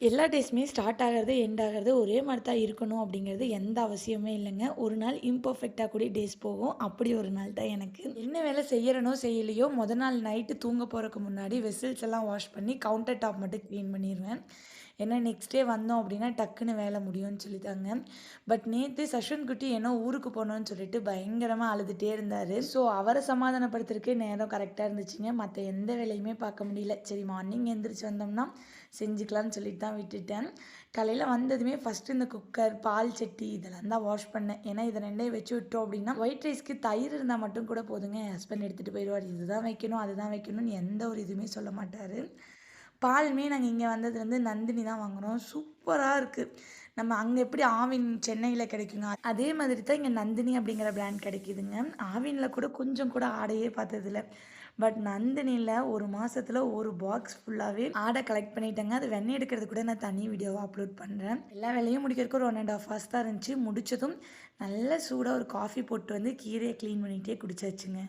எல்லா டேஸுமே ஸ்டார்ட் ஆகிறது, எண்ட் ஆகிறது ஒரே மாரி தான் இருக்கணும் அப்படிங்கிறது எந்த அவசியமே இல்லைங்க. ஒரு நாள் இம்பர்ஃபெக்ட்டா கூட டேஸ் போகும். அப்படி ஒரு நாள் தான் எனக்கு. என்ன வேலை செய்யறனோ செய்யலையோ, நாள் நைட்டு தூங்க போறதுக்கு முன்னாடி வெசில்ஸ் எல்லாம் வாஷ் பண்ணி கவுண்டர் டாப் மட்டும் கிளீன் பண்ணிருவேன். ஏன்னா நெக்ஸ்ட் டே வந்தோம் அப்படின்னா டக்குன்னு வேலை முடியும்னு சொல்லிட்டாங்க. பட் நேத்து சஷ்வன் குட்டி ஏனோ ஊருக்கு போணும்னு சொல்லிட்டு பயங்கரமா அழுதுட்டே இருந்தாரு. ஸோ அவர சமாதானப்படுத்துறதுக்கே நேரம் கரெக்ட்டா இருந்துச்சுங்க. மத்த எந்த வேலையுமே பார்க்க முடியல. சரி மார்னிங் எந்திரிச்சு வந்தோம்னா செஞ்சுக்கலாம்னு சொல்லிட்டு தான் விட்டுட்டேன். காலையில வந்ததுமே ஃபஸ்ட்டு இந்த குக்கர், பால் சட்டி இதெல்லாம் தான் வாஷ் பண்ணேன். ஏன்னா இத 2யும் வச்சு விட்டோம் அப்படின்னா, ஒயிட் ரைஸ்க்கு தயிர் இருந்தா மட்டும் கூட போதுங்க. என் ஹஸ்பண்ட் எடுத்துட்டு போயிருவாரு. இதுதான் வைக்கணும், அதுதான் வைக்கணும்னு எந்த ஒரு இதுவுமே சொல்ல மாட்டாரு. பாலுமே நாங்க இங்க வந்ததுலேருந்து நந்தினி தான் வாங்குனோம். சூப்பரா இருக்கு. நம்ம அங்க எப்படி ஆவின் சென்னையில கிடைக்குங்க, அதே மாதிரி தான் இங்க நந்தினி அப்படிங்கிற பிராண்ட் கிடைக்குதுங்க. ஆவின்ல கூட கொஞ்சம் கூட ஆடையே பார்த்ததில்ல. பட் நந்தினில 1 மாசத்துல 1 பாக்ஸ் ஃபுல்லாவே ஆடை கலெக்ட் பண்ணிட்டேங்க. அது வெண்ணெய் எடுக்கிறது கூட நான் தனி வீடியோவா அப்லோட் பண்றேன். எல்லா வேலையும் முடிக்கிறதுக்கு ஒரு 1 1/2 ஹார்ஸ் தான் இருந்துச்சு. முடிச்சதும் நல்ல சூடா ஒரு காஃபி போட்டு வந்து கீரைய கிளீன் பண்ணிட்டே குடிச்சாச்சுங்க.